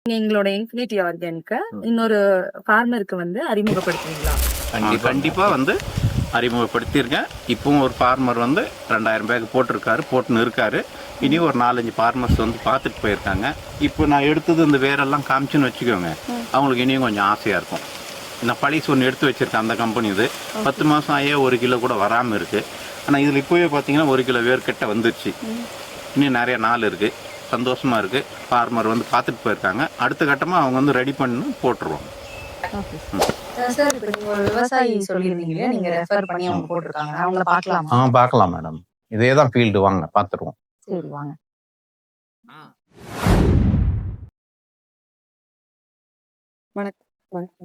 நீங்க எங்களோட இன்ஃபினிட்டி ஆர்கானிக்க இன்னொரு ஃபார்மருக்கு வந்து அறிமுகப்படுத்துவீங்களா? கண்டிப்பா வந்து அறிமுகப்படுத்தியிருக்கேன். இப்பவும் ஒரு ஃபார்மர் வந்து 2000 பேக் போட்டுன்னு இருக்காரு. இனி ஒரு 4-5 ஃபார்மர்ஸ் வந்து பார்த்துட்டு போயிருக்காங்க. இப்போ நான் எடுத்தது இந்த வேரெல்லாம் காமிச்சுன்னு வச்சுக்கோங்க, அவங்களுக்கு இனியும் கொஞ்சம் ஆசையாக இருக்கும். நான் பழிசு ஒன்று எடுத்து வச்சுருக்கேன், அந்த கம்பெனி இது 10 மாதம் ஆகியே 1 கிலோ கூட வராமல் இருக்குது. ஆனால் இதில் இப்போவே பார்த்தீங்கன்னா 1 கிலோ வேர்க்கிட்ட வந்துருச்சு. இன்னும் நிறைய நாள் இருக்குது. சந்தோஷமாக இருக்குது. ஃபார்மர் வந்து பார்த்துட்டு போயிருக்காங்க. அடுத்த கட்டமாக அவங்க வந்து ரெடி பண்ணி போட்டுருவாங்க. சார், இப்போ நீங்க ஒரு விவசாயி சொல்லியிருந்தீங்க, நீங்க ரெஃபர் பண்ணி அவங்க போட்டிருக்காங்க, அவங்கள பார்க்கலாமா? பார்க்கலாம் மேடம். இதே தான் ஃபீல்டு, வாங்க பார்த்துருவோம். சரி, வாங்க.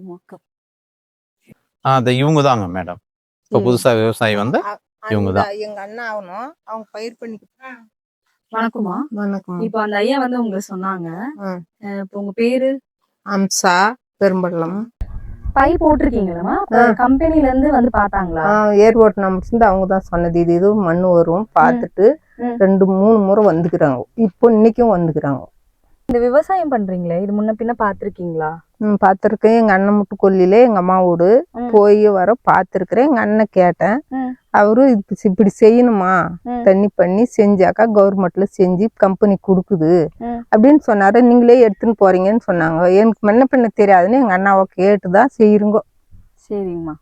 வணக்கம். அது இவங்க தாங்க மேடம். இப்போ புதுசாக விவசாயி வந்து இவங்க தான். எங்க அண்ணா ஆகணும், அவங்க பயிர் பண்ணிக்கிட்டு. வணக்கம்மா. வணக்கம். இப்போ அந்த ஐயா வந்து உங்களை சொன்னாங்க. இப்போ உங்க பேரு? அம்சா, பெரும்பள்ளம். பை போட்டிருக்கீங்களா? கம்பெனில இருந்து வந்து பார்த்தாங்களா? ஏர்போர்ட் நம்பர்ஸ் அவங்க தான் சொன்னது. இது மண் வரும் பார்த்துட்டு 2-3 முறை வந்துக்கிறாங்க. இப்போ இன்னைக்கும் வந்துக்கிறாங்க. இந்த விவசாயம் பண்றீங்களே, இது முன்ன பின்ன பாத்திருக்கீங்களா? பார்த்துருக்கேன். எங்க அண்ணன் முட்டு கொல்லியில எங்க அம்மா வீடு போய் வர பார்த்துருக்கிறேன். எங்க அண்ணன் கேட்டேன், அவரு இப்படி செய்யணுமா, தண்ணி பண்ணி செஞ்சாக்கா கவர்மெண்ட்ல செஞ்சு கம்பெனி கொடுக்குது அப்படின்னு சொன்னாரு. நீங்களே எடுத்துன்னு போறீங்கன்னு சொன்னாங்க. எனக்கு முன்ன பின்ன தெரியாதுன்னு எங்க அண்ணாவை கேட்டுதான் செய்யுங்க. சரிங்கம்மா.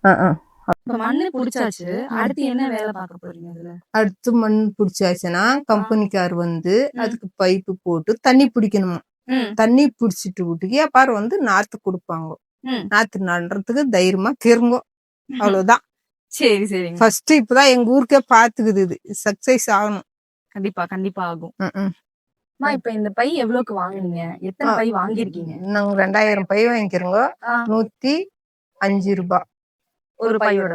மண்ணு புடிச்சாச்சு, அடுத்து என்ன வேலை பார்க்க போறீங்க? அதுல அடுத்து மண் பிடிச்சாச்சுன்னா கம்பெனிக்கார் வந்து அதுக்கு பைப்பு போட்டு தண்ணி பிடிக்கணுமா. தண்ணி பிடிச்சிட்டு விட்டுக்கு அப்புறம் வந்து நாத்து கொடுப்பாங்க. நாத்து நடுறதுக்கு தைரியமா கிருங்கோ. அவ்வளவுதான். சரி சரி. ஃபர்ஸ்ட் இப்பதான் எங்க ஊருக்கே பாத்துக்குது. இது சக்சஸ் ஆகணும். கண்டிப்பா ஆகும். இப்ப இந்த பை எவ்வளவுக்கு வாங்குனீங்க? எத்தனை பை வாங்கிருக்கீங்க? நாங்க 2000 பை வாங்கிக்கிறோங்க. 105 ரூபாய் ஒரு பையோட.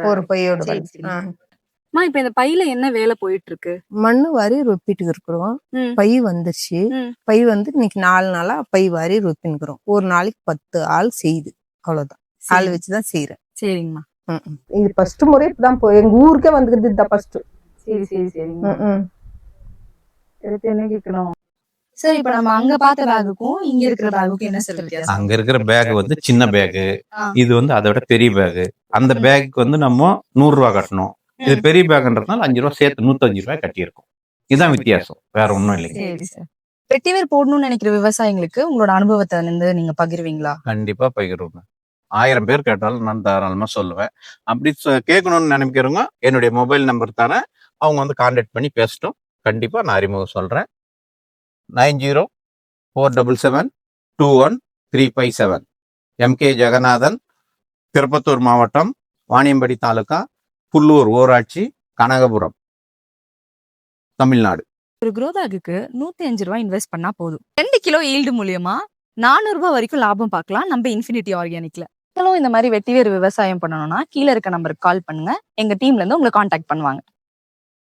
இப்ப இந்த பையில என்ன வேலை போயிட்டு இருக்கு? மண்ணு வாரி ரொப்பிட்டு இருக்கிறோம். பை வந்துருச்சு. பை வந்து இன்னைக்கு 4 நாளா பை வாரி ரொப்பின்னுக்கிறோம். ஒரு நாளைக்கு 10 ஆள் செய்யுது. அவ்வளவுதான். ஆள் வச்சுதான் செய்யறேன். சரிங்கம்மா. இது ஃபர்ஸ்ட் முறை இப்பதான் எங்க ஊருக்கே வந்துருது. இதுதான் ஃபர்ஸ்ட். சரி சரி சரிங்க. என்ன கேட்கணும்? சரி, இப்ப நம்ம அங்க பார்த்த பேக்குக்கும் இங்க இருக்கிற பேக்குக்கும் என்ன சார் வித்தியாசம்? அங்க இருக்கிற பேக் வந்து சின்ன பேக், இது வந்து அதை விட பெரிய பேக். அந்த பேக்கு வந்து நம்ம 100 ரூபாய் கட்டணும். இது பெரிய பேக்ன்றதுனால 5 ரூபாய் சேர்த்து 105 ரூபாய் கட்டியிருக்கோம். இதுதான் வித்தியாசம், வேற ஒண்ணும் இல்லைங்க. சரி சார். வெட்டிவேர் போடணும்னு நினைக்கிற விவசாயிகளுக்கு உங்களோட அனுபவத்தை வந்து நீங்க பகிர்வீங்களா? கண்டிப்பா பகிர்வேன். 1000 பேர் கேட்டாலும் நான் தாராளமா சொல்லுவேன். அப்படி கேட்கணும்னு நினைக்கிறவங்க என்னுடைய மொபைல் நம்பர் தரேன். அவங்க வந்து கான்டாக்ட் பண்ணி பேசட்டும். கண்டிப்பா நான் அறிமுகம் சொல்றேன். 9047721357. எம்.கே. ஜெகநாதன், திருப்பத்தூர் மாவட்டம், வாணியம்படி தாலுகா, புல்லூர் ஊராட்சி, கனகபுரம், தமிழ்நாடு. ஒரு க்ரோ பேக்குக்கு 105 ரூபாய் இன்வெஸ்ட் பண்ணா போதும். 2 கிலோ ஈல்டு மூலியமா 400 ரூபாய் வரைக்கும் லாபம் பார்க்கலாம் நம்ம இன்ஃபினிட்டி ஆர்கானிக்ல. இந்த மாதிரி வெட்டிவேர் விவசாயம் பண்ணணும்னா கீழே இருக்க நம்பருக்கு கால் பண்ணுங்க. எங்க டீம்ல இருந்து உங்களை கான்டாக்ட் பண்ணுவாங்க.